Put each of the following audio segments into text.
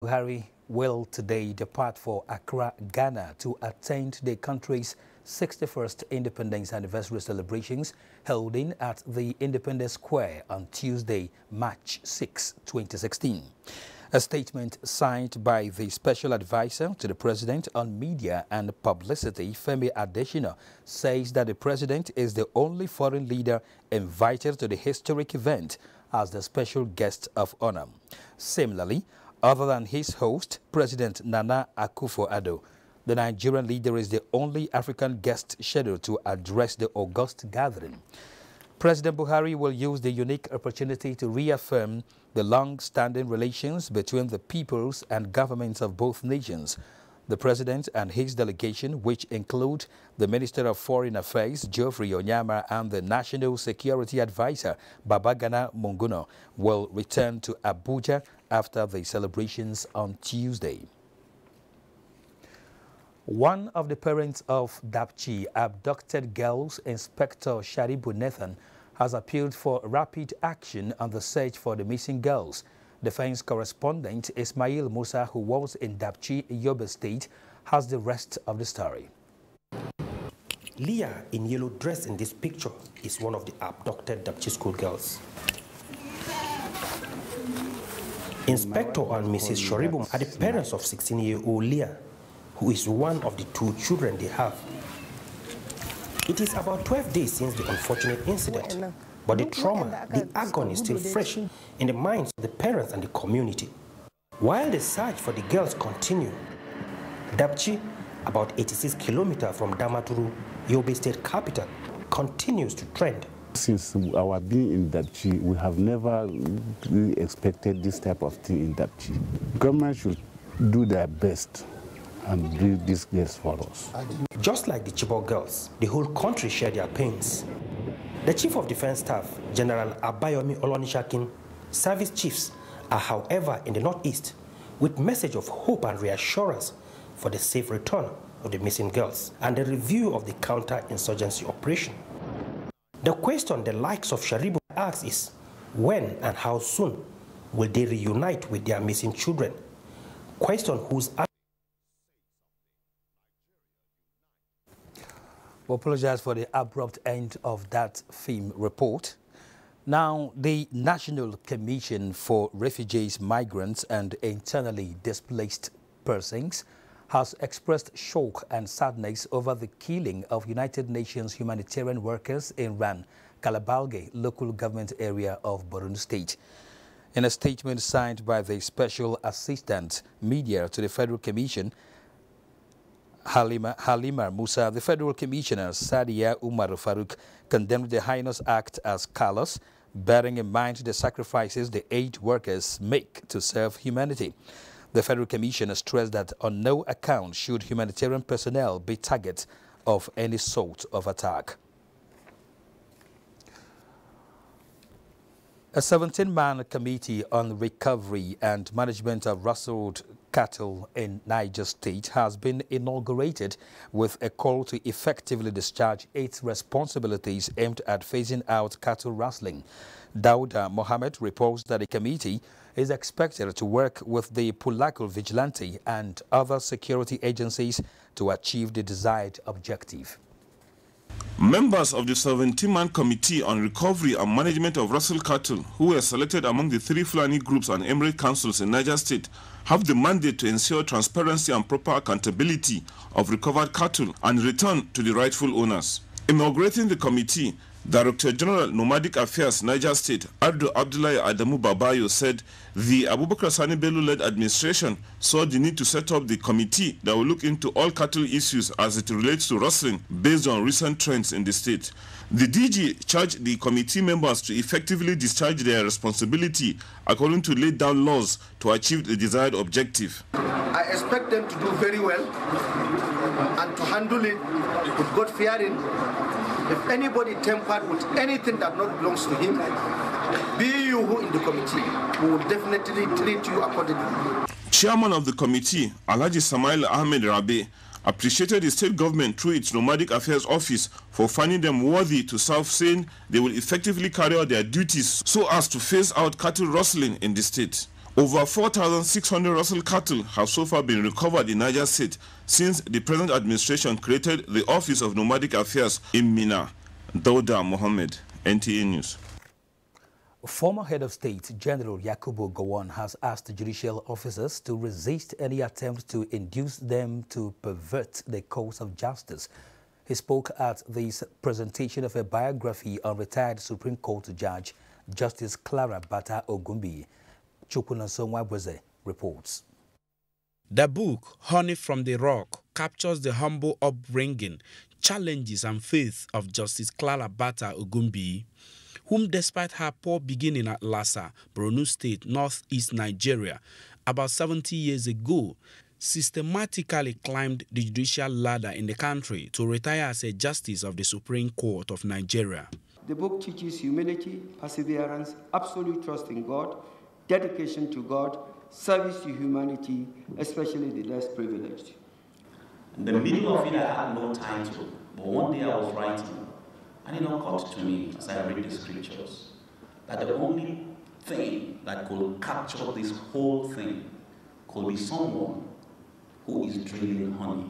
Buhari will today depart for Accra, Ghana to attend the country's 61st Independence Anniversary celebrations held at the Independence Square on Tuesday, March 6, 2016. A statement signed by the Special Advisor to the President on Media and Publicity, Femi Adesina, says that the President is the only foreign leader invited to the historic event as the special guest of honor. Similarly, other than his host, President Nana Akufo-Addo, the Nigerian leader is the only African guest scheduled to address the august gathering. President Buhari will use the unique opportunity to reaffirm the long-standing relations between the peoples and governments of both nations. The President and his delegation, which include the Minister of Foreign Affairs, Geoffrey Onyama, and the National Security Advisor, Babagana Munguno, will return to Abuja after the celebrations on Tuesday. One of the parents of Dapchi abducted girls, Inspector Sharibu Nathan, has appealed for rapid action on the search for the missing girls. Defense correspondent Ismail Musa, who was in Dapchi, Yobe State, has the rest of the story. Leah, in yellow dress in this picture, is one of the abducted Dapchi school girls. Inspector and Mrs. Sharibu are the parents of 16-year-old Leah, who is one of the two children they have. It is about 12 days since the unfortunate incident, but the trauma, the agony is still fresh in the minds of the parents and the community. While the search for the girls continue, Dapchi, about 86 kilometers from Damaturu, Yobe State capital, continues to trend. Since our being in Dapchi, we have never really expected this type of thing in Dapchi. Government should do their best and bring these girls for us. Just like the Chibok girls, the whole country shared their pains. The Chief of Defense Staff, General Abayomi Olonishakin, service chiefs are, however, in the Northeast with message of hope and reassurance for the safe return of the missing girls and the review of the counter-insurgency operation. The question the likes of Sharibu asks is, when and how soon will they reunite with their missing children? Question whose We apologize for the abrupt end of that film report. Now, the National Commission for Refugees, Migrants and Internally Displaced Persons has expressed shock and sadness over the killing of United Nations humanitarian workers in Ran, Kalabalge local government area of Borno State. In a statement signed by the Special Assistant Media to the Federal Commission, Halima Musa, the Federal Commissioner Sadia Umar Farouk, condemned the heinous act as callous, bearing in mind the sacrifices the aid workers make to serve humanity. The Federal Commissioner stressed that on no account should humanitarian personnel be target of any sort of attack. A 17-man committee on recovery and management of rustled cattle in Niger State has been inaugurated with a call to effectively discharge its responsibilities aimed at phasing out cattle rustling. Dauda Mohammed reports that the committee is expected to work with the Pulako Vigilante and other security agencies to achieve the desired objective. Members of the 17-man Committee on Recovery and Management of Rustled Cattle, who were selected among the 3 Fulani groups and emirate councils in Niger State, have the mandate to ensure transparency and proper accountability of recovered cattle and return to the rightful owners. Inaugurating the committee, Director General Nomadic Affairs Niger State, Ardo Abdullahi Adamu Babayo, said the Abubakar Sani Bello-led administration saw the need to set up the committee that will look into all cattle issues as it relates to rustling based on recent trends in the state. The DG charged the committee members to effectively discharge their responsibility according to laid down laws to achieve the desired objective. I expect them to do very well and to handle it with God-fearing. If anybody tampered with anything that not belongs to him, be you who in the committee, we will definitely treat you accordingly. Chairman of the committee, Alhaji Samail Ahmed Rabe, appreciated the state government through its Nomadic Affairs Office for finding them worthy to serve, saying they will effectively carry out their duties so as to phase out cattle rustling in the state. Over 4,600 Russell cattle have so far been recovered in Niger State since the present administration created the Office of Nomadic Affairs in Mina. Dauda Mohammed, NTA News. Former Head of State General Yakubu Gowon has asked judicial officers to resist any attempt to induce them to pervert the course of justice. He spoke at this presentation of a biography on retired Supreme Court Judge Justice Clara Bata Ogumbi. Chukwunasonwabweze reports. The book, Honey from the Rock, captures the humble upbringing, challenges and faith of Justice Clara Bata Ogumbi, whom despite her poor beginning at Lassa, Borno State, northeast Nigeria, about 70 years ago, systematically climbed the judicial ladder in the country to retire as a justice of the Supreme Court of Nigeria. The book teaches humility, perseverance, absolute trust in God, dedication to God, service to humanity, especially the less privileged. In the middle of it, I had no title, but one day I was writing, and it occurred to me as I read the scriptures that the only thing that could capture this whole thing could be someone who is drilling honey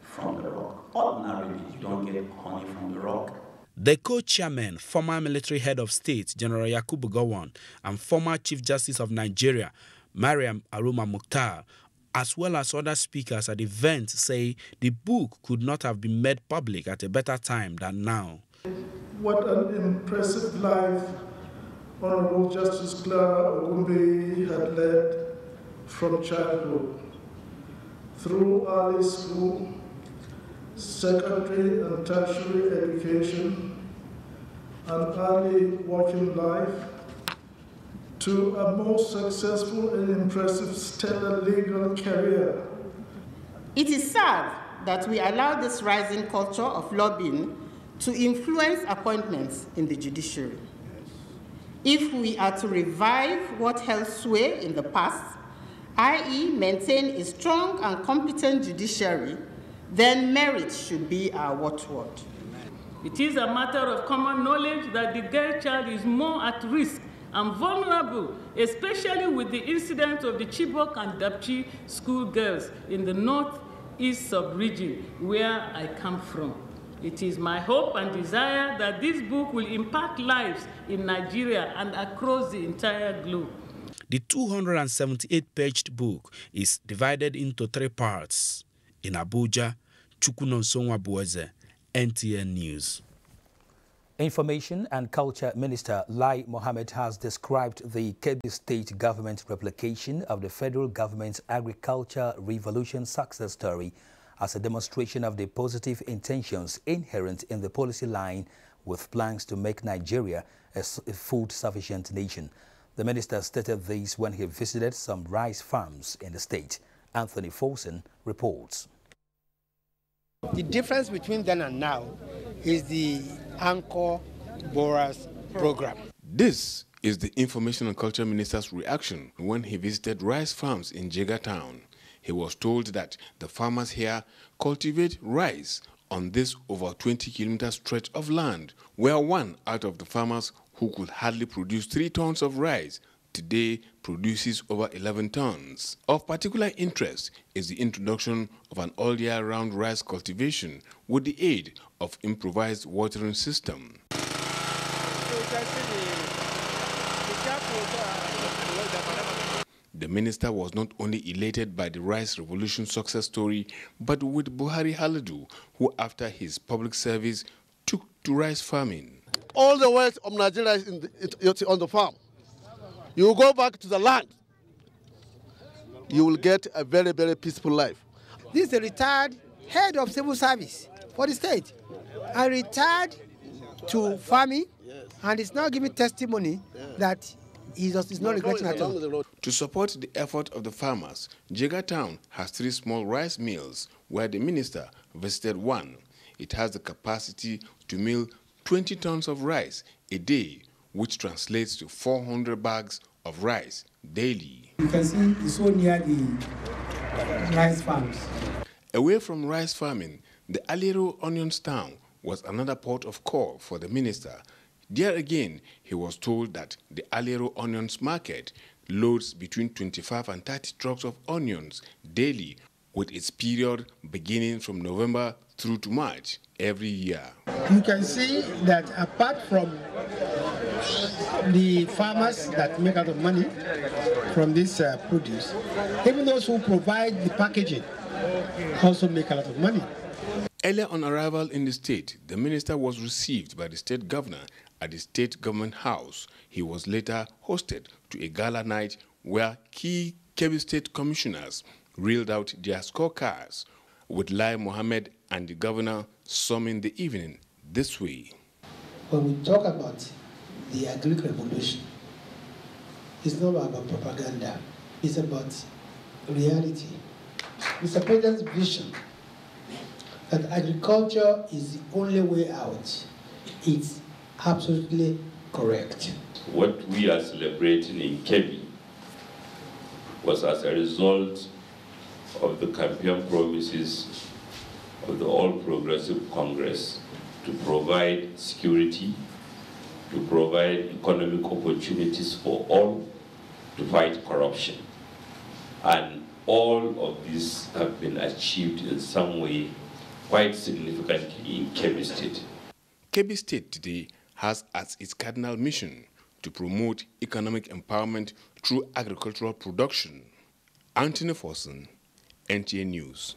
from the rock. Ordinarily, you don't get honey from the rock. The co-chairman, former military head of state, General Yakubu Gowon, and former Chief Justice of Nigeria, Maritime Mukhtar, as well as other speakers at the event, say the book could not have been made public at a better time than now. What an impressive life Honorable Justice Clara Ogumbi had led from childhood, through early school, secondary and tertiary education, and early working life, to a most successful and impressive stellar legal career. It is sad that we allow this rising culture of lobbying to influence appointments in the judiciary. If we are to revive what held sway in the past, i.e. maintain a strong and competent judiciary, then merit should be our watchword. It is a matter of common knowledge that the girl child is more at risk and vulnerable, especially with the incident of the Chibok and Dapchi school girls in the northeast sub-region where I come from. It is my hope and desire that this book will impact lives in Nigeria and across the entire globe. The 278-page book is divided into 3 parts. In Abuja, Chukwunasonwabweze, NTN News. Information and Culture Minister Lai Mohammed has described the Kebbi State government replication of the federal government's agriculture revolution success story as a demonstration of the positive intentions inherent in the policy line with plans to make Nigeria a food-sufficient nation. The minister stated this when he visited some rice farms in the state. Anthony Folson reports. The difference between then and now is the Anchor Borers program. This is the Information and Culture Minister's reaction when he visited rice farms in Jega Town. He was told that the farmers here cultivate rice on this over 20-kilometer stretch of land, where one out of the farmers who could hardly produce 3 tons of rice today produces over 11 tons. Of particular interest is the introduction of an all-year-round rice cultivation with the aid of improvised watering system. The minister was not only elated by the rice revolution success story, but with Buhari Haladu, who after his public service took to rice farming. All the wealth of Nigeria is on the farm. You go back to the land, you will get a very, very peaceful life. This is a retired head of civil service for the state. I retired to farming, and it's now giving testimony that he's not regretting at all. To support the effort of the farmers, Jega Town has 3 small rice mills where the minister visited one. It has the capacity to mill 20 tons of rice a day, which translates to 400 bags of rice daily. You can see it's so near the rice farms. Away from rice farming, the Alero Onions Town was another port of call for the minister. There again, he was told that the Alero Onions Market loads between 25 and 30 trucks of onions daily, with its period beginning from November through to March every year. You can see that apart from the farmers that make a lot of money from this produce, even those who provide the packaging also make a lot of money. Earlier on arrival in the state, the minister was received by the state governor at the state government house. He was later hosted to a gala night where key Kebbi state commissioners reeled out their scorecards, with Lai Mohammed and the governor summing the evening this way. When we talk about the agric revolution, it's not about propaganda, it's about reality. Mr. President's vision that agriculture is the only way out, it's absolutely correct. What we are celebrating in Kebbi was as a result of the campaign promises of the All Progressive Congress to provide security, to provide economic opportunities for all, to fight corruption. And all of these have been achieved in some way quite significantly in Kebbi State. Kebbi State today has as its cardinal mission to promote economic empowerment through agricultural production. Anthony Forson, NTA News.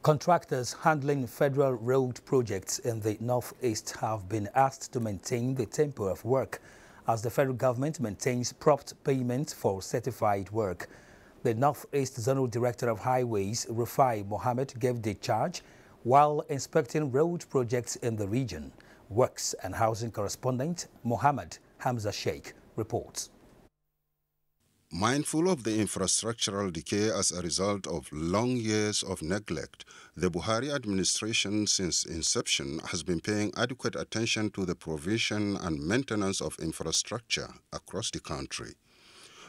Contractors handling federal road projects in the northeast have been asked to maintain the tempo of work as the federal government maintains prompt payment for certified work. The Northeast Zonal Director of Highways, Rufai Mohammed, gave the charge while inspecting road projects in the region. Works and Housing correspondent Mohammed Hamza Sheikh reports. Mindful of the infrastructural decay as a result of long years of neglect, the Buhari administration since inception has been paying adequate attention to the provision and maintenance of infrastructure across the country.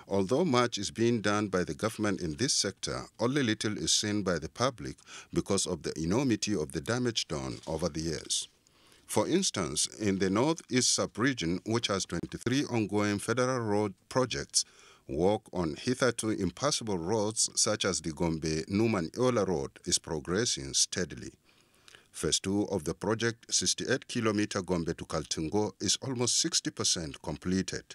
Although much is being done by the government in this sector, only little is seen by the public because of the enormity of the damage done over the years. For instance, in the Northeast sub-region, which has 23 ongoing federal road projects, work on hitherto impassable roads such as the Gombe-Numan-Iola Road is progressing steadily. Phase 2 of the project, 68-kilometer Gombe to Kaltungo, is almost 60% completed.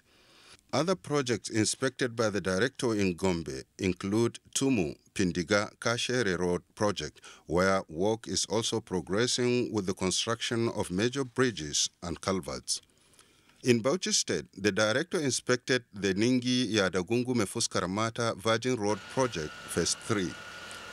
Other projects inspected by the director in Gombe include Tumu Pindiga Kashere Road project, where work is also progressing with the construction of major bridges and culverts. In Bauchi State, the director inspected the Ningi Yadagungu Mefuskaramata Virgin Road project, phase 3.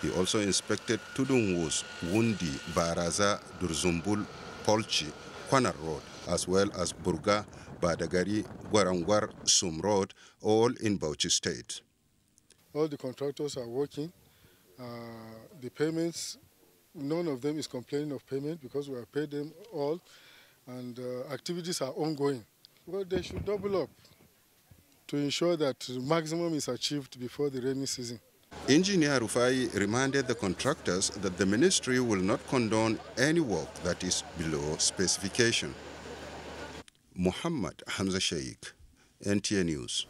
He also inspected Tudunwus, Wundi, Baraza, Durzumbul, Polchi, Kwanar Road, as well as Burga, Badagari, Gwarangwar, Sum Road, all in Bauchi State. All the contractors are working. The payments, none of them is complaining of payment because we have paid them all, and activities are ongoing. Well, they should double up to ensure that the maximum is achieved before the rainy season. Engineer Rufai reminded the contractors that the ministry will not condone any work that is below specification. Muhammad Hamza Sheikh, NTA News.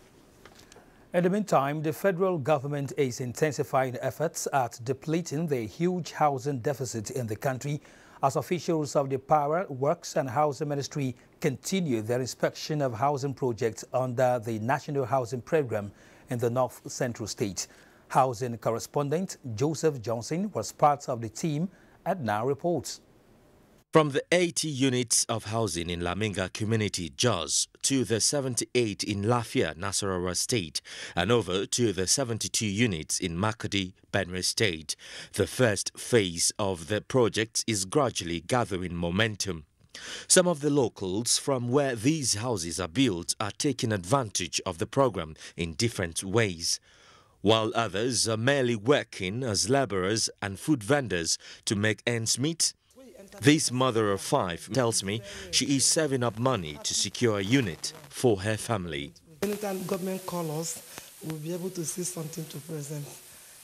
In the meantime, the federal government is intensifying efforts at depleting the huge housing deficit in the country as officials of the Power, Works and Housing Ministry continue their inspection of housing projects under the National Housing Program in the North Central State. Housing correspondent Joseph Johnson was part of the team and now reports. From the 80 units of housing in Laminga Community, Jos, to the 78 in Lafia, Nasarawa State, and over to the 72 units in Makadi, Benue State, the first phase of the project is gradually gathering momentum. Some of the locals from where these houses are built are taking advantage of the program in different ways, while others are merely working as laborers and food vendors to make ends meet. This mother of 5 tells me she is saving up money to secure a unit for her family. Anytime government calls us, we'll be able to see something to present.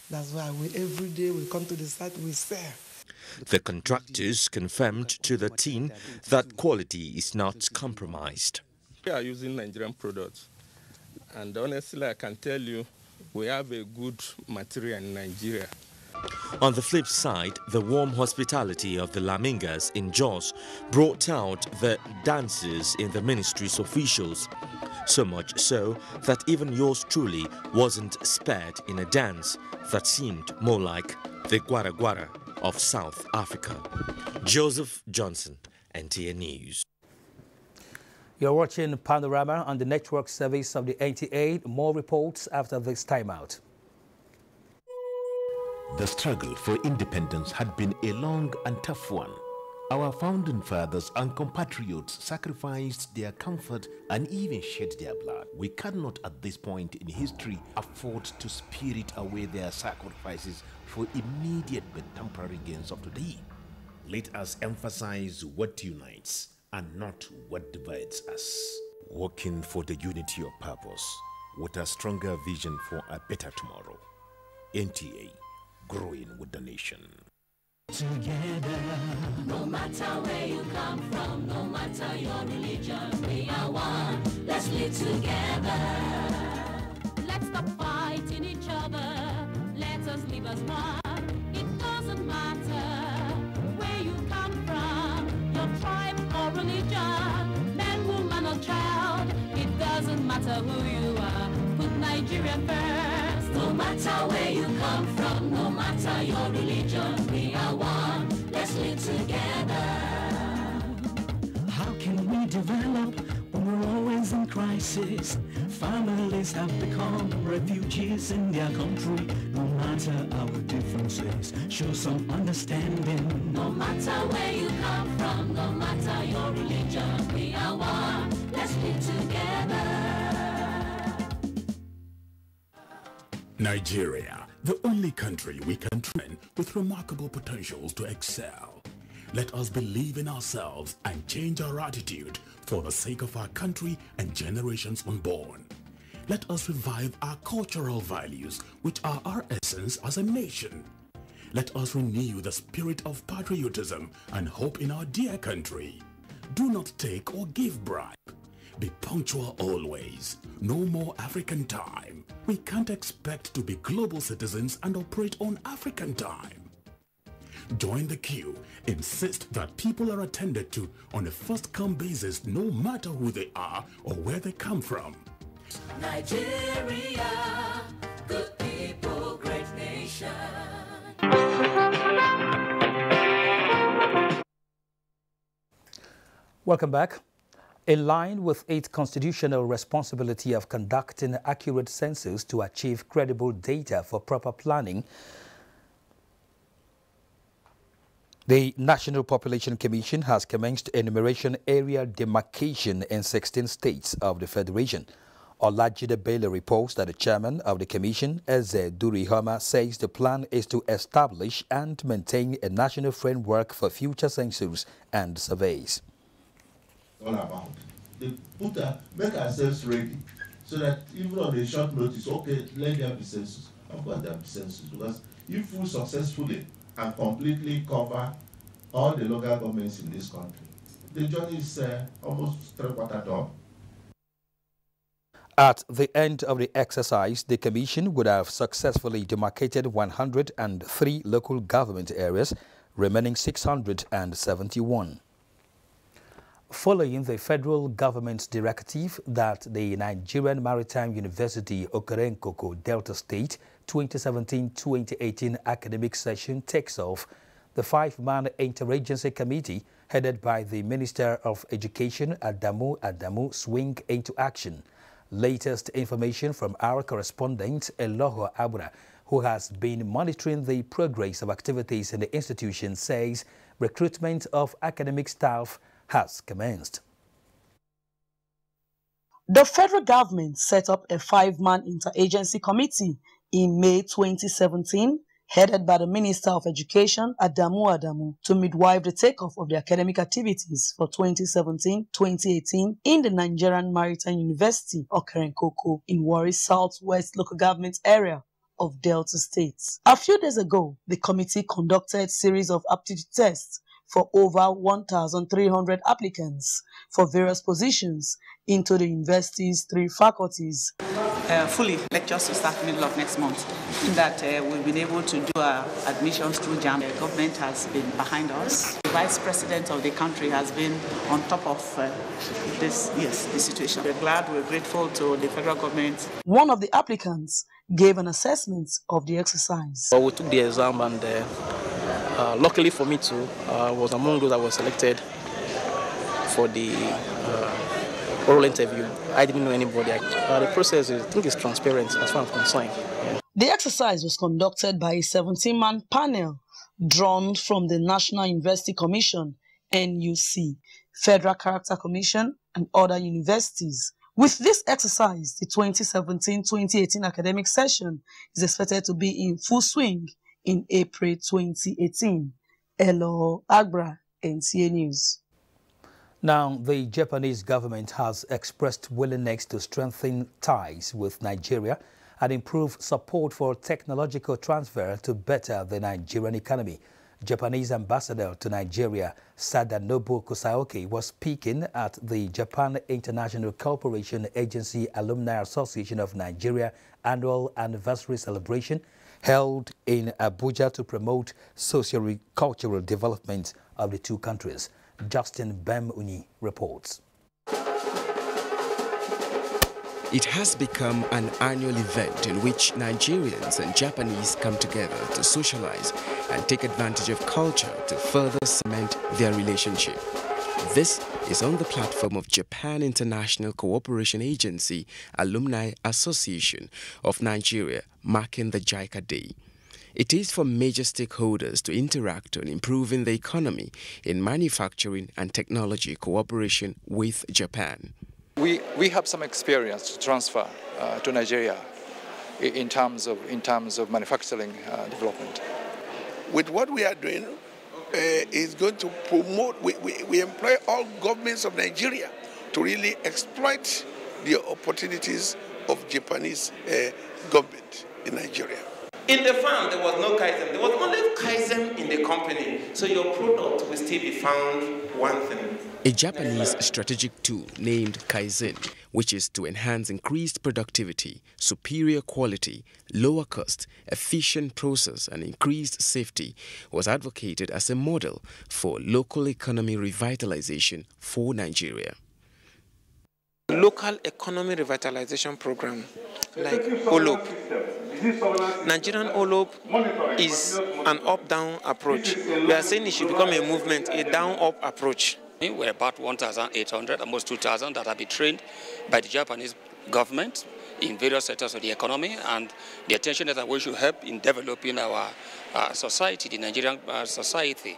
That's why every day we come to the site, we serve. The contractors confirmed to the team that quality is not compromised. We are using Nigerian products. And honestly, I can tell you, we have a good material in Nigeria. On the flip side, the warm hospitality of the Lamingas in Jos brought out the dances in the ministry's officials. So much so that even yours truly wasn't spared in a dance that seemed more like the Gwara Gwara of South Africa. Joseph Johnson, NTA News. You're watching Panorama on the network service of the NTA. More reports after this timeout. The struggle for independence had been a long and tough one. Our founding fathers and compatriots sacrificed their comfort and even shed their blood. We cannot at this point in history afford to spirit away their sacrifices for immediate but temporary gains of today. Let us emphasize what unites and not what divides us. Working for the unity of purpose with a stronger vision for a better tomorrow. NTA, growing with the nation. Together, no matter where you come from, no matter your religion, we are one. Let's live together. Let's stop fighting each other. Let us live as one. It doesn't matter where you come from, your tribe or religion, man, woman or child. It doesn't matter who you are. Put Nigeria first. No matter where you come from, no matter your religion, we are one. Let's live together. How can we develop when we're always in crisis? Families have become refugees in their country. No matter our differences, show some understanding. No matter where you come from, no matter your religion, we are one. Let's live together. Nigeria, the only country we can train with remarkable potentials to excel. Let us believe in ourselves and change our attitude for the sake of our country and generations unborn. Let us revive our cultural values, which are our essence as a nation. Let us renew the spirit of patriotism and hope in our dear country. Do not take or give bribe. Be punctual always. No more African time. We can't expect to be global citizens and operate on African time. Join the queue. Insist that people are attended to on a first-come basis, no matter who they are or where they come from. Nigeria, good people, great nation. Welcome back. In line with its constitutional responsibility of conducting accurate census to achieve credible data for proper planning, the National Population Commission has commenced enumeration area demarcation in 16 states of the Federation. Olajide Bello reports that the chairman of the commission, Eze Durihama, says the plan is to establish and maintain a national framework for future census and surveys. All about. They make ourselves ready so that even on a short notice, okay, let there be census. Of course there be census, because if we successfully and completely cover all the local governments in this country, the journey is almost three-quarters done. At the end of the exercise, the Commission would have successfully demarcated 103 local government areas, remaining 671. Following the federal government's directive that the Nigerian Maritime University Okerenkoko Delta State 2017-2018 academic session takes off, the 5-man interagency committee headed by the Minister of Education Adamu swing into action. Latest information from our correspondent Eloho Abura, who has been monitoring the progress of activities in the institution, says recruitment of academic staff has commenced. The federal government set up a 5-man interagency committee in May 2017, headed by the Minister of Education, Adamu, to midwife the takeoff of the academic activities for 2017-2018 in the Nigerian Maritime University, Okerenkoko, in Warri Southwest local government area of Delta State. A few days ago, the committee conducted a series of aptitude tests for over 1,300 applicants for various positions into the university's 3 faculties. Fully, lectures to start middle of next month. In that we've been able to do our admissions through JAM. The government has been behind us. The Vice President of the country has been on top of this situation. We're glad, we're grateful to the federal government. One of the applicants gave an assessment of the exercise. We took the exam and luckily for me too, was among those that were selected for the oral interview. I didn't know anybody. The process, I think, is transparent as far as I'm concerned. The exercise was conducted by a 17-man panel drawn from the National University Commission, NUC, Federal Character Commission, and other universities. With this exercise, the 2017-2018 academic session is expected to be in full swing in April 2018. Elo Agbra, NTA News. Now, the Japanese government has expressed willingness to strengthen ties with Nigeria and improve support for technological transfer to better the Nigerian economy. Japanese ambassador to Nigeria, Sadanobu Kusaoki, was speaking at the Japan International Cooperation Agency Alumni Association of Nigeria annual anniversary celebration held in Abuja to promote socio-cultural development of the 2 countries. Justin Bem-Uni reports. It has become an annual event in which Nigerians and Japanese come together to socialize and take advantage of culture to further cement their relationship. This is on the platform of Japan International Cooperation Agency Alumni Association of Nigeria, marking the JICA Day. It is for major stakeholders to interact on improving the economy in manufacturing and technology cooperation with Japan. We have some experience to transfer to Nigeria in terms of manufacturing development. With what we are doing, is going to promote, we employ all governments of Nigeria to really exploit the opportunities of Japanese government in Nigeria. In the farm, there was no Kaizen. There was only Kaizen in the company. So your product will still be found one thing. A Japanese strategic tool named Kaizen, which is to enhance increased productivity, superior quality, lower cost, efficient process, and increased safety, was advocated as a model for local economy revitalization for Nigeria. Local economy revitalization program like OLOP. Nigerian OLOP is an up-down approach. We are saying it should become a movement, a down-up approach. We're about 1,800, almost 2,000 that have been trained by the Japanese government in various sectors of the economy, and the attention that we should help in developing our society, the Nigerian society.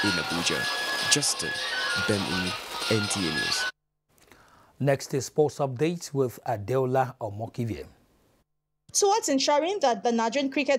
In Abuja, Justin Bem-Uni, NTA News. Next is sports updates with Adeola Omokivie. Towards ensuring that the Nigerian cricket